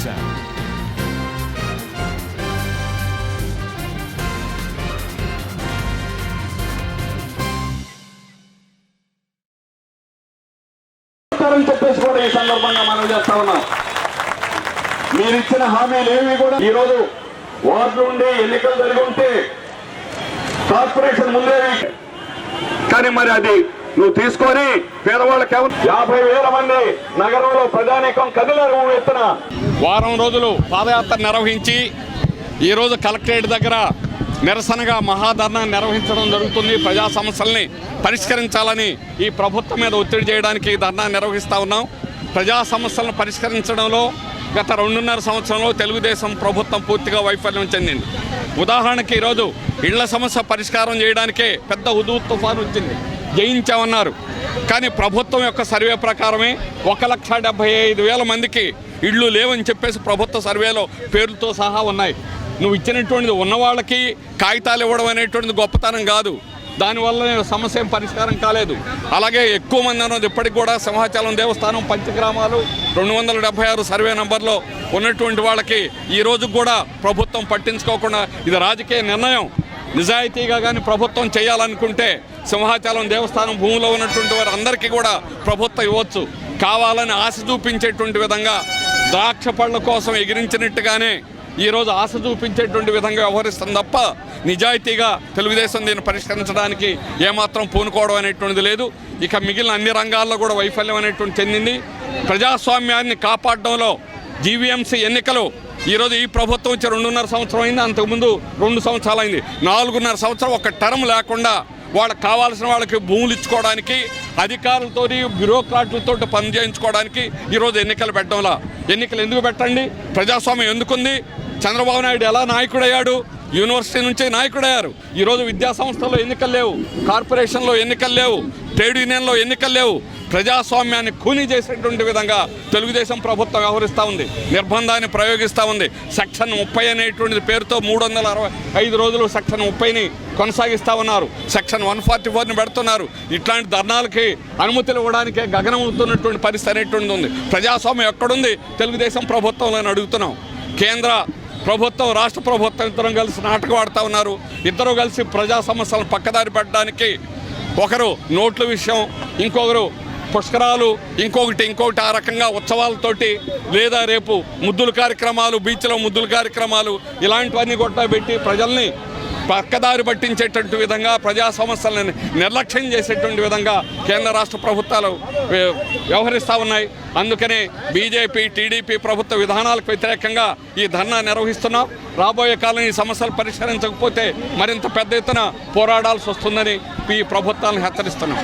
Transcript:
sound. చెప్పేసి కూడా ఈ సందర్భంగా మనం చేస్తా ఉన్నాం. మీరు ఇచ్చిన హామీలు ఏవి కూడా ఈ రోజు వార్డు నుండి ఎన్నికలు జరిగి ఉంటే కార్పొరేషన్ ముందేవి, కానీ మరి అది నువ్వు తీసుకొని పేదవాళ్ళకి 50,000 మంది నగరంలో ప్రజానీకం కదిలారు ఎత్తున. వారం రోజులు పాదయాత్ర నిర్వహించి ఈరోజు కలెక్టరేట్ దగ్గర నిరసనగా మహాధర్నా నిర్వహించడం జరుగుతుంది. ప్రజా సమస్యల్ని పరిష్కరించాలని ఈ ప్రభుత్వం మీద ఒత్తిడి చేయడానికి ధర్నా నిర్వహిస్తూ ఉన్నాం. ప్రజా సమస్యలను పరిష్కరించడంలో గత 2.5 సంవత్సరంలో తెలుగుదేశం ప్రభుత్వం పూర్తిగా వైఫల్యం చెందింది. ఉదాహరణకి ఈరోజు ఇళ్ల సమస్య పరిష్కారం చేయడానికే పెద్ద హుదూద్ తుఫాను వచ్చింది, జయించామన్నారు. కానీ ప్రభుత్వం యొక్క సర్వే ప్రకారమే 1,75,000 మందికి ఇళ్ళు లేవని చెప్పేసి ప్రభుత్వ సర్వేలో పేర్లతో సహా ఉన్నాయి. నువ్వు ఇచ్చినటువంటిది ఉన్నవాళ్ళకి కాగితాలు ఇవ్వడం అనేటువంటిది గొప్పతనం కాదు, దానివల్ల సమస్య ఏం పరిష్కారం కాలేదు. అలాగే ఎక్కువ మంది అన్నది ఇప్పటికి కూడా సింహాచలం దేవస్థానం పంచగ్రామాలు 276 సర్వే నంబర్లో ఉన్నటువంటి వాళ్ళకి ఈరోజు కూడా ప్రభుత్వం పట్టించుకోకుండా, ఇది రాజకీయ నిర్ణయం. నిజాయితీగా కానీ ప్రభుత్వం చేయాలనుకుంటే సింహాచలం దేవస్థానం భూమిలో ఉన్నటువంటి వారు అందరికీ కూడా ప్రభుత్వం ఇవ్వచ్చు. కావాలని ఆశ చూపించేటువంటి విధంగా ద్రాక్ష పళ్ళ కోసం ఎగిరించినట్టుగానే ఈరోజు ఆశ చూపించేటువంటి విధంగా వ్యవహరిస్తుంది తప్ప నిజాయితీగా తెలుగుదేశం దీన్ని పరిష్కరించడానికి ఏమాత్రం పూనుకోవడం అనేటువంటిది లేదు. ఇక మిగిలిన అన్ని రంగాల్లో కూడా వైఫల్యం అనేటువంటి చెందింది. ప్రజాస్వామ్యాన్ని కాపాడడంలో జీవీఎంసీ ఎన్నికలు ఈరోజు ఈ ప్రభుత్వం వచ్చి 2.5 సంవత్సరం అయింది, అంతకుముందు 2 సంవత్సరాలు అయింది. 4.5 సంవత్సరం ఒక టర్మ్ లేకుండా వాళ్ళకి కావాల్సిన వాళ్ళకి భూములు ఇచ్చుకోవడానికి, అధికారులతో బ్యూరోక్రాట్లతో పని చేయించుకోవడానికి ఈరోజు ఎన్నికలు పెట్టడంలా. ఎన్నికలు ఎందుకు పెట్టండి? ప్రజాస్వామ్యం ఎందుకుంది? చంద్రబాబు నాయుడు ఎలా నాయకుడయ్యాడు? యూనివర్సిటీ నుంచి నాయకుడయ్యారు. ఈరోజు విద్యా సంస్థల్లో ఎన్నికలు లేవు, కార్పొరేషన్లో ఎన్నికలు లేవు, ట్రేడ్ యూనియన్లో ఎన్నికలు లేవు. ప్రజాస్వామ్యాన్ని కూనీ చేసేటువంటి విధంగా తెలుగుదేశం ప్రభుత్వం వ్యవహరిస్తూ ఉంది, నిర్బంధాన్ని ప్రయోగిస్తూ ఉంది. సెక్షన్ 30 అనేటువంటిది పేరుతో 365 రోజులు సెక్షన్ 30ని కొనసాగిస్తూ ఉన్నారు. సెక్షన్ 144ని పెడుతున్నారు. ఇట్లాంటి ధర్నాలకి అనుమతులు ఇవ్వడానికే గగనమవుతున్నటువంటి పరిస్థితి అనేటువంటిది ఉంది. ప్రజాస్వామ్యం ఎక్కడుంది తెలుగుదేశం ప్రభుత్వంలో అని అడుగుతున్నాం. కేంద్ర ప్రభుత్వం, రాష్ట్ర ప్రభుత్వం ఇద్దరు కలిసి నాటకం ఆడుతూ ఉన్నారు. ఇద్దరు కలిసి ప్రజా సమస్యలను పక్కదారి పెట్టడానికి, ఒకరు నోట్ల విషయం, ఇంకొకరు పుష్కరాలు, ఇంకొకటి ఆ రకంగా ఉత్సవాలతోటి, లేదా రేపు ముద్దుల కార్యక్రమాలు, బీచ్లో ముద్దుల కార్యక్రమాలు, ఇలాంటివన్నీ కొట్టబెట్టి ప్రజల్ని పక్కదారి పట్టించేటువంటి విధంగా, ప్రజా సమస్యలను నిర్లక్ష్యం చేసేటువంటి విధంగా కేంద్ర రాష్ట్ర ప్రభుత్వాలు వ్యవహరిస్తూ ఉన్నాయి. అందుకనే బీజేపీ, టీడీపీ ప్రభుత్వ విధానాలకు వ్యతిరేకంగా ఈ ధర్నా నిర్వహిస్తున్నాం. రాబోయే కాలం ఈ సమస్యలు పరిష్కరించకపోతే మరింత పెద్ద ఎత్తున పోరాడాల్సి వస్తుందని ఈ ప్రభుత్వాలను హెచ్చరిస్తున్నాం.